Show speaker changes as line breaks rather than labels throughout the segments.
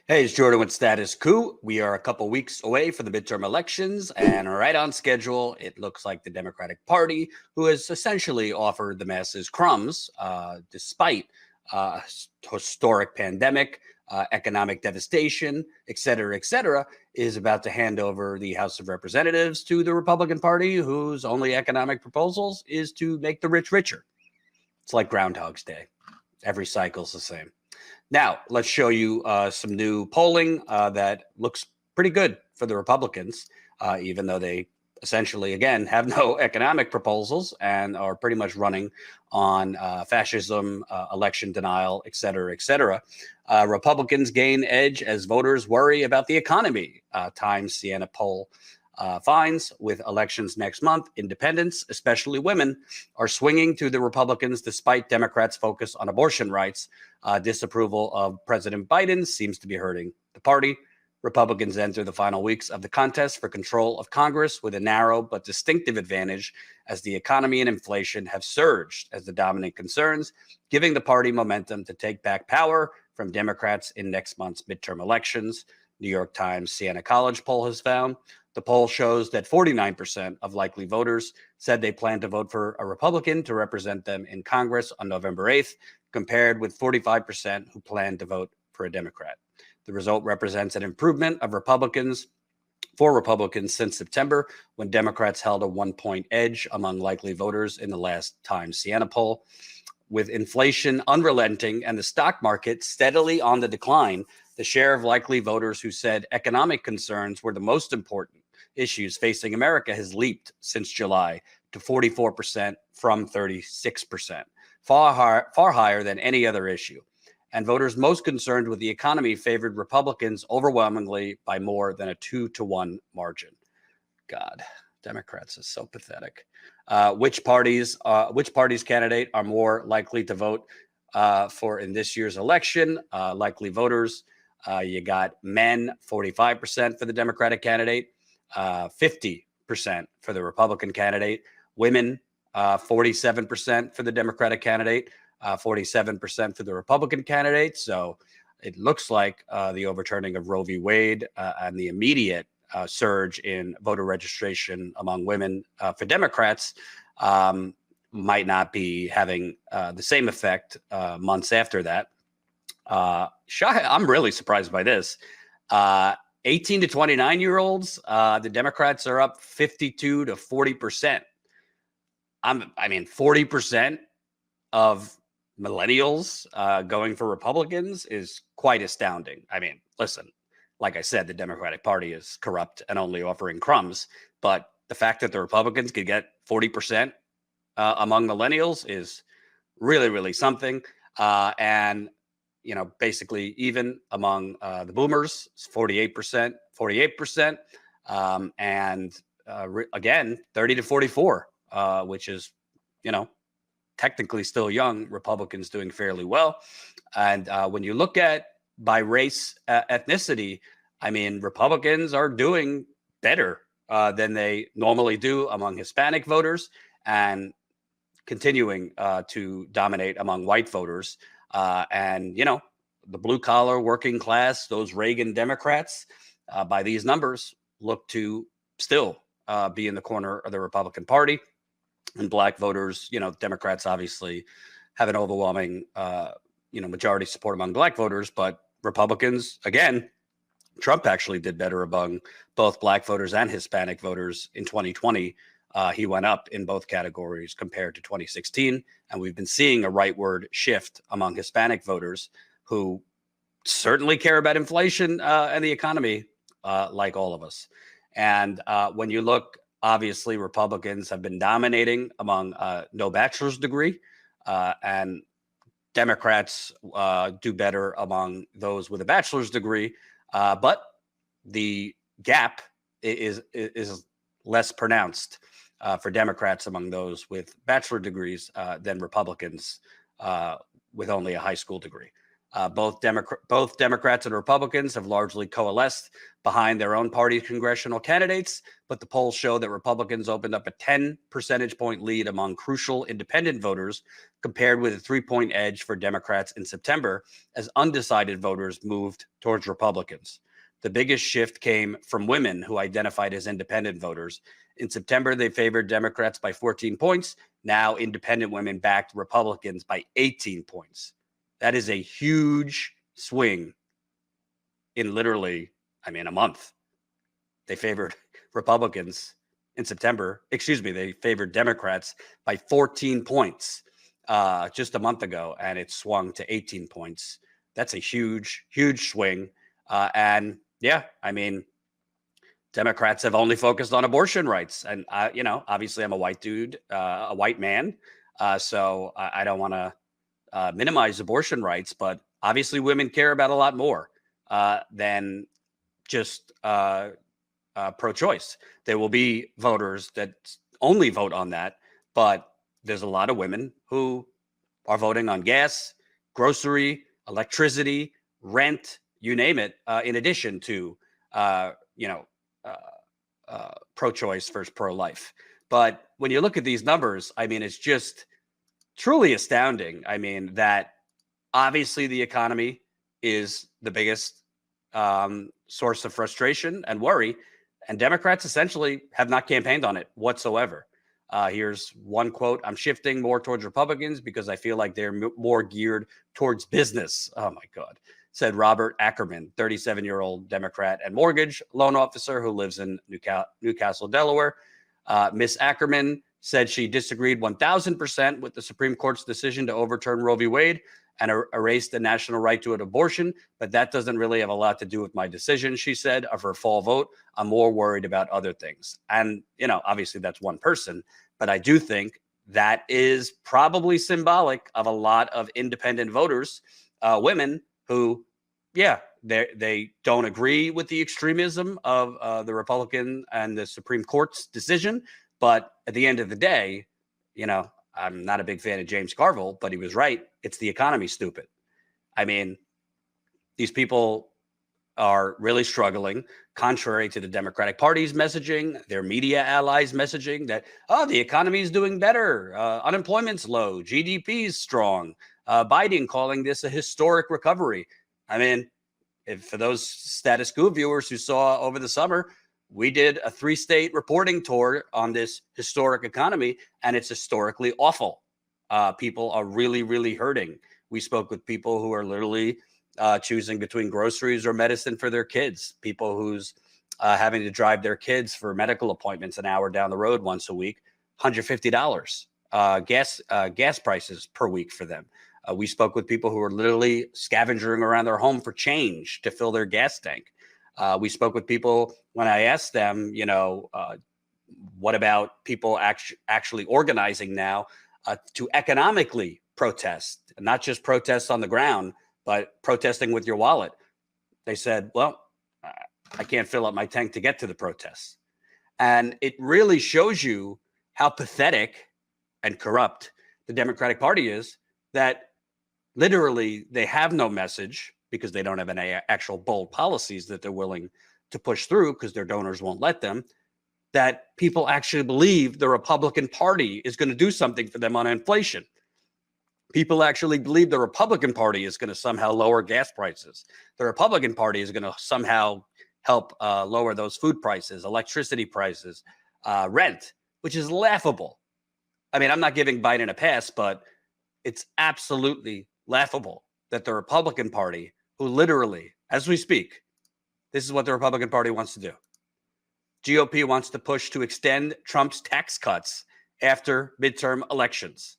Hey, it's Jordan with Status Coup. We are a couple weeks away from the midterm elections and right on schedule. It looks like the Democratic Party, who has essentially offered the masses crumbs despite historic pandemic, economic devastation, et cetera, is about to hand over the House of Representatives to the Republican Party, whose only economic proposals is to make the rich richer. It's like Groundhog's Day. Every cycle's the same. Now, let's show you some new polling that looks pretty good for the Republicans, even though they essentially, again, have no economic proposals and are pretty much running on fascism, election denial, et cetera, et cetera. Republicans gain edge as voters worry about the economy. Times Siena poll finds with elections next month, independents, especially women, are swinging to the Republicans despite Democrats' focus on abortion rights. Disapproval of President Biden seems to be hurting the party. Republicans enter the final weeks of the contest for control of Congress with a narrow but distinctive advantage as the economy and inflation have surged as the dominant concerns, giving the party momentum to take back power from Democrats in next month's midterm elections. New York Times Siena College poll has found. The poll shows that 49% of likely voters said they plan to vote for a Republican to represent them in Congress on November 8th, compared with 45% who plan to vote for a Democrat. The result represents an improvement of Republicans since September, when Democrats held a 1-point edge among likely voters in the last Times Siena poll. With inflation unrelenting and the stock market steadily on the decline, the share of likely voters who said economic concerns were the most important issues facing America has leaped since July to 44% from 36%, far higher than any other issue. And voters most concerned with the economy favored Republicans overwhelmingly by more than a 2-to-1 margin. God, Democrats is so pathetic. Which party's candidate are more likely to vote for in this year's election? Likely voters, you got men, 45% for the Democratic candidate, 50% for the Republican candidate, women, 47% for the Democratic candidate, 47% for the Republican candidate. So it looks like the overturning of Roe v. Wade and the immediate surge in voter registration among women for Democrats might not be having the same effect months after that. I'm really surprised by this. 18 to 29-year-olds, the Democrats are up 52 to 40%. 40% of millennials going for Republicans is quite astounding. I mean, listen, like I said, the Democratic Party is corrupt and only offering crumbs. But the fact that the Republicans could get 40% among millennials is really, really something. And, basically even among the boomers, 48%. Again, 30 to 44, which is, technically still young. Republicans doing fairly well. And when you look at by race, ethnicity, Republicans are doing better than they normally do among Hispanic voters and continuing to dominate among white voters. The blue collar working class, those Reagan Democrats, by these numbers, look to still be in the corner of the Republican Party. And black voters, Democrats obviously have an overwhelming, majority support among black voters, but Republicans, again, Trump actually did better among both black voters and Hispanic voters in 2020. He went up in both categories compared to 2016. And we've been seeing a rightward shift among Hispanic voters who certainly care about inflation and the economy like all of us. And when you look, obviously, Republicans have been dominating among no bachelor's degree, and Democrats do better among those with a bachelor's degree. But the gap is less pronounced for Democrats among those with bachelor degrees than Republicans with only a high school degree. Both Democrats and Republicans have largely coalesced behind their own party's congressional candidates, but the polls show that Republicans opened up a 10 percentage point lead among crucial independent voters, compared with a 3-point edge for Democrats in September, as undecided voters moved towards Republicans. The biggest shift came from women who identified as independent voters. In September, they favored Democrats by 14 points. Now, independent women backed Republicans by 18 points. That is a huge swing in literally, a month. They favored Republicans in September. They favored Democrats by 14 points just a month ago, and it swung to 18 points. That's a huge, huge swing. Democrats have only focused on abortion rights. And, obviously I'm a white dude, a white man. So I don't want to minimize abortion rights, but obviously women care about a lot more than just pro-choice. There will be voters that only vote on that, but there's a lot of women who are voting on gas, grocery, electricity, rent, you name it, in addition to, pro-choice versus pro-life. But when you look at these numbers, it's just truly astounding. That obviously the economy is the biggest source of frustration and worry, and Democrats essentially have not campaigned on it whatsoever. Here's one quote: "I'm shifting more towards Republicans because I feel like they're more geared towards business." Oh my God, said Robert Ackerman, 37-year-old Democrat and mortgage loan officer who lives in Newcastle, Delaware. Miss Ackerman said she disagreed 1,000% with the Supreme Court's decision to overturn Roe v. Wade and erase the national right to an abortion, but that doesn't really have a lot to do with my decision, she said, of her fall vote. I'm more worried about other things. And, obviously that's one person, but I do think that is probably symbolic of a lot of independent voters, women who, they don't agree with the extremism of the Republican and the Supreme Court's decision. But at the end of the day, I'm not a big fan of James Carville, but he was right. It's the economy, stupid. These people are really struggling, contrary to the Democratic Party's messaging, their media allies' messaging that, the economy is doing better, unemployment's low, GDP is strong, Biden calling this a historic recovery. If for those Status Coup viewers who saw over the summer, we did a 3-state reporting tour on this historic economy, and it's historically awful. People are really, really hurting. We spoke with people who are literally choosing between groceries or medicine for their kids, people who's having to drive their kids for medical appointments an hour down the road once a week, $150 gas prices per week for them. We spoke with people who are literally scavenging around their home for change to fill their gas tank. We spoke with people when I asked them, what about people actually organizing now to economically protest, not just protests on the ground, but protesting with your wallet. They said, well, I can't fill up my tank to get to the protests. And it really shows you how pathetic and corrupt the Democratic Party is, that literally they have no message because they don't have any actual bold policies that they're willing to push through because their donors won't let them, that people actually believe the Republican Party is going to do something for them on inflation. People actually believe the Republican Party is going to somehow lower gas prices. The Republican Party is going to somehow help lower those food prices, electricity prices, rent, which is laughable. I'm not giving Biden a pass, but it's absolutely laughable that the Republican Party, who literally, as we speak, this is what the Republican Party wants to do. GOP wants to push to extend Trump's tax cuts after midterm elections.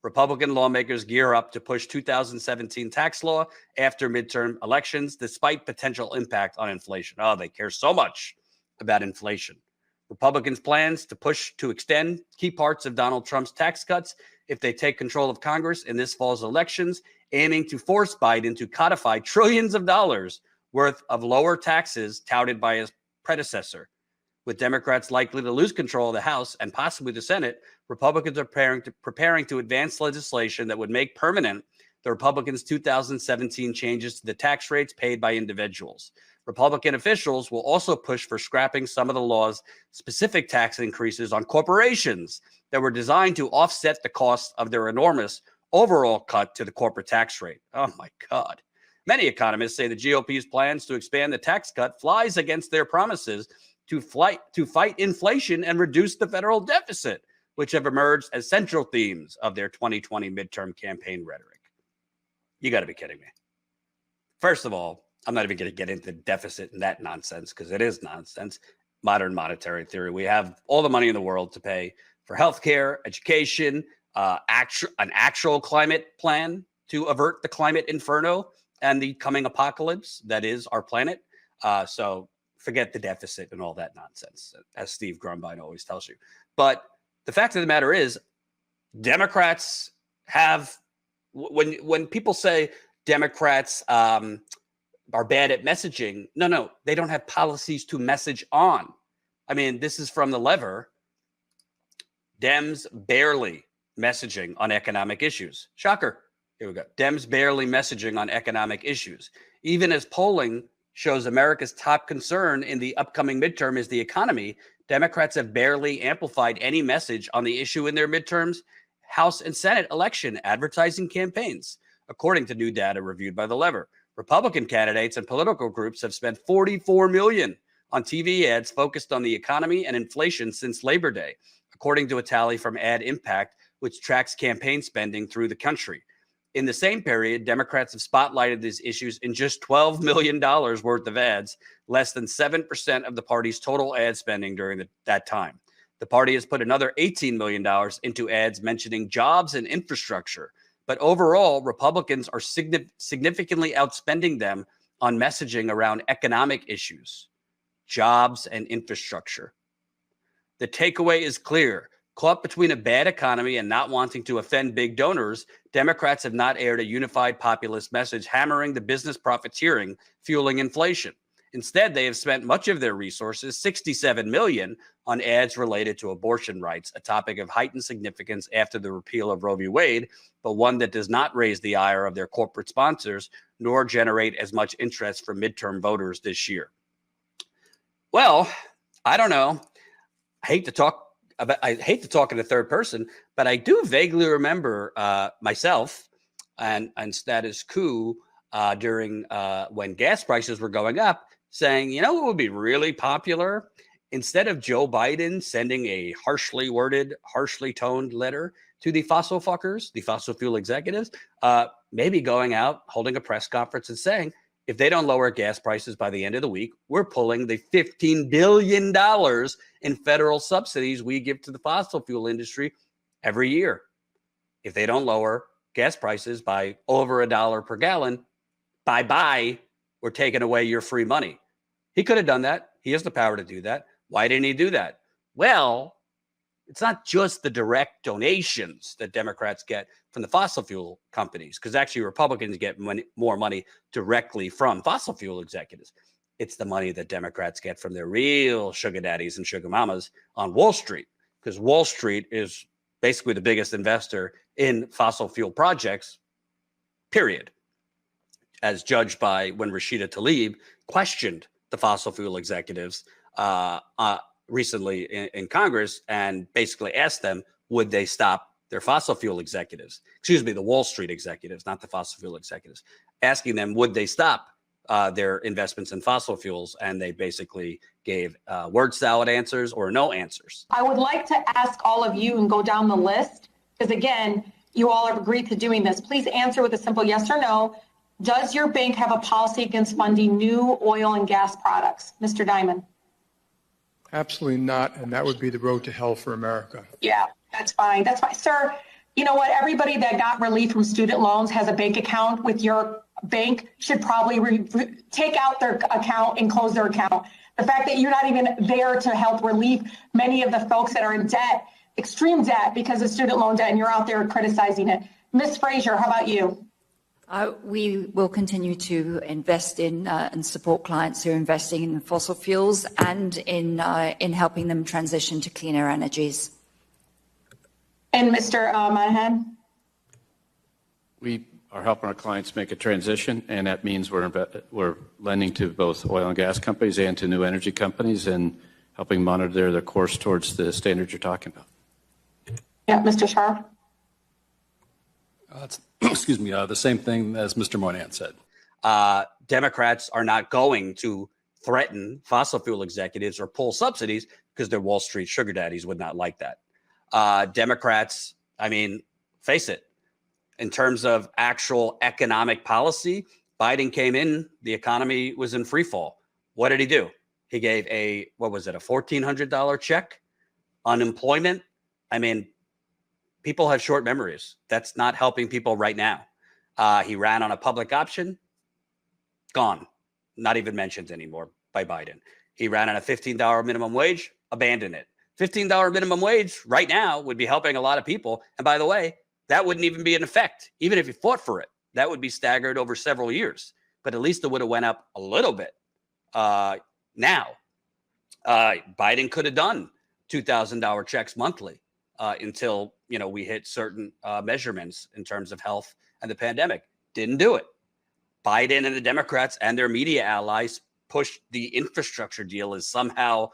Republican lawmakers gear up to push 2017 tax law after midterm elections, despite potential impact on inflation. Oh, they care so much about inflation. Republicans' plans to push to extend key parts of Donald Trump's tax cuts if they take control of Congress in this fall's elections, aiming to force Biden to codify trillions of dollars worth of lower taxes touted by his predecessor. With Democrats likely to lose control of the House and possibly the Senate, Republicans are preparing to advance legislation that would make permanent the Republicans' 2017 changes to the tax rates paid by individuals. Republican officials will also push for scrapping some of the law's specific tax increases on corporations that were designed to offset the cost of their enormous overall cut to the corporate tax rate. Oh my God. Many economists say the GOP's plans to expand the tax cut flies against their promises to fight inflation and reduce the federal deficit, which have emerged as central themes of their 2020 midterm campaign rhetoric. You got to be kidding me. First of all, I'm not even going to get into deficit and that nonsense because it is nonsense. Modern monetary theory. We have all the money in the world to pay for healthcare, education, an actual climate plan to avert the climate inferno and the coming apocalypse that is our planet. So forget the deficit and all that nonsense, as Steve Grumbine always tells you. But the fact of the matter is, Democrats have, when people say Democrats are bad at messaging, no, they don't have policies to message on. I mean, this is from the lever. Dems barely messaging on economic issues. Shocker. Here we go. Dems barely messaging on economic issues. Even as polling shows America's top concern in the upcoming midterm is the economy, Democrats have barely amplified any message on the issue in their midterms, House and Senate election advertising campaigns, according to new data reviewed by the lever. Republican candidates and political groups have spent $44 million on TV ads focused on the economy and inflation since Labor Day, according to a tally from Ad Impact, which tracks campaign spending through the country. In the same period, Democrats have spotlighted these issues in just $12 million worth of ads, less than 7% of the party's total ad spending during that time. The party has put another $18 million into ads mentioning jobs and infrastructure. But overall, Republicans are significantly outspending them on messaging around economic issues, jobs, and infrastructure. The takeaway is clear. Caught between a bad economy and not wanting to offend big donors, Democrats have not aired a unified populist message hammering the business profiteering, fueling inflation. Instead, they have spent much of their resources, $67 million, on ads related to abortion rights, a topic of heightened significance after the repeal of Roe v. Wade, but one that does not raise the ire of their corporate sponsors, nor generate as much interest from midterm voters this year. Well, I don't know. I hate to talk in the third person, but I do vaguely remember myself and Status Coup during when gas prices were going up, saying, you know what would be really popular? Instead of Joe Biden sending a harshly worded, harshly toned letter to the fossil fuckers, the fossil fuel executives, maybe going out, holding a press conference and saying, if they don't lower gas prices by the end of the week, we're pulling the $15 billion in federal subsidies we give to the fossil fuel industry every year. If they don't lower gas prices by over $1 per gallon, bye-bye, we're taking away your free money. He could have done that. He has the power to do that. Why didn't he do that? Well, it's not just the direct donations that Democrats get from the fossil fuel companies, because actually Republicans get more money directly from fossil fuel executives. It's the money that Democrats get from their real sugar daddies and sugar mamas on Wall Street, because Wall Street is basically the biggest investor in fossil fuel projects, period, as judged by when Rashida Tlaib questioned the fossil fuel executives recently in Congress and basically asked them, would they stop their fossil fuel executives? Excuse me, the Wall Street executives, not the fossil fuel executives, asking them, would they stop their investments in fossil fuels? And they basically gave word salad answers or no answers.
I would like to ask all of you and go down the list, because again, you all have agreed to doing this. Please answer with a simple yes or no. Does your bank have a policy against funding new oil and gas products? Mr. Diamond.
Absolutely not, and that would be the road to hell for America.
Yeah, that's fine. That's fine. Sir, you know what? Everybody that got relief from student loans has a bank account with your bank should probably take out their account and close their account. The fact that you're not even there to help relieve many of the folks that are in debt, extreme debt because of student loan debt, and you're out there criticizing it. Ms. Frazier, how about you?
We will continue to invest in and support clients who are investing in fossil fuels and in helping them transition to cleaner energies.
And Mr. Monahan?
We
are helping our clients make a transition, and that means we're lending to both oil and gas companies and to new energy companies and helping monitor their course towards the standards you're talking about.
Yeah, Mr. Sharp.
Excuse me, the same thing as Mr. Moynihan said.
Democrats are not going to threaten fossil fuel executives or pull subsidies because their Wall Street sugar daddies would not like that. Democrats, I mean, face it, in terms of actual economic policy, Biden came in, the economy was in free fall. What did he do? He gave a $1,400 check? Unemployment? I mean, people have short memories. That's not helping people right now. He ran on a public option, gone, not even mentioned anymore by Biden. He ran on a $15 minimum wage, abandoned it. $15 minimum wage right now would be helping a lot of people. And by the way, that wouldn't even be in effect. Even if you fought for it, that would be staggered over several years. But at least it would have went up a little bit. Now, Biden could have done $2,000 checks monthly until we hit certain measurements in terms of health and the pandemic. Didn't do it. Biden and the Democrats and their media allies pushed the infrastructure deal as somehow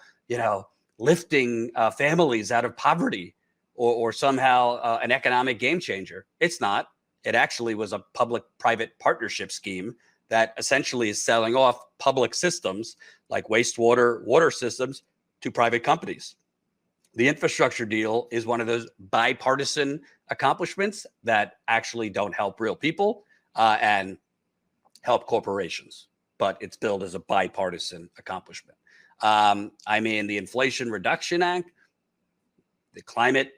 lifting families out of poverty or somehow an economic game changer. It's not. It actually was a public-private partnership scheme that essentially is selling off public systems like water systems to private companies. The infrastructure deal is one of those bipartisan accomplishments that actually don't help real people and help corporations, but it's billed as a bipartisan accomplishment. The Inflation Reduction Act, the climate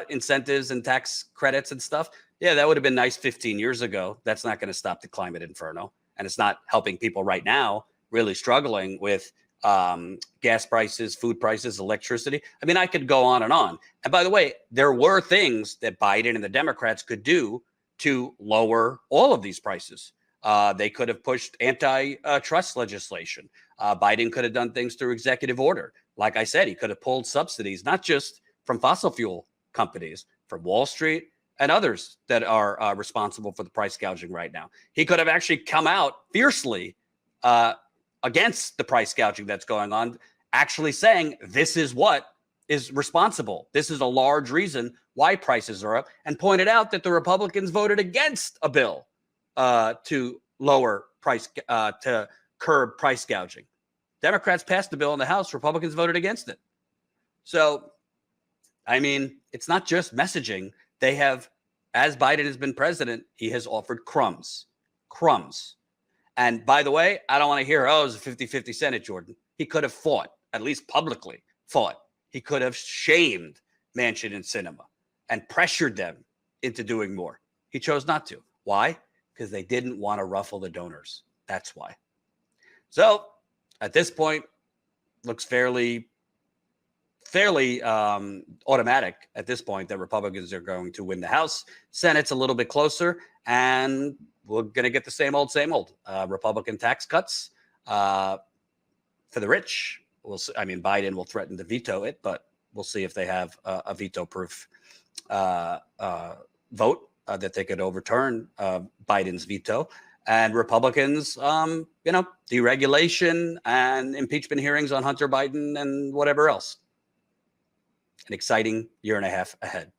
incentives and tax credits and stuff. Yeah, that would have been nice 15 years ago. That's not going to stop the climate inferno. And it's not helping people right now really struggling with gas prices, food prices, electricity. I mean, I could go on. And by the way, there were things that Biden and the Democrats could do to lower all of these prices. They could have pushed antitrust legislation. Biden could have done things through executive order. Like I said, he could have pulled subsidies, not just from fossil fuel companies, from Wall Street and others that are responsible for the price gouging right now. He could have actually come out fiercely against the price gouging that's going on, actually saying this is what is responsible. This is a large reason why prices are up, and pointed out that the Republicans voted against a bill to lower price, to curb price gouging. Democrats passed the bill in the House. Republicans voted against it. So, it's not just messaging. They have, as Biden has been president, he has offered crumbs. And by the way, I don't want to hear, it was a 50-50 Senate, Jordan. He could have fought, at least publicly fought. He could have shamed Manchin and Sinema and pressured them into doing more. He chose not to. Why? Because they didn't want to ruffle the donors. That's why. So at this point, looks fairly automatic at this point that Republicans are going to win the House. Senate's a little bit closer, and we're going to get the same old Republican tax cuts for the rich. We'll see. Biden will threaten to veto it, but we'll see if they have a veto-proof vote that they could overturn Biden's veto. And Republicans, deregulation and impeachment hearings on Hunter Biden and whatever else. An exciting year and a half ahead.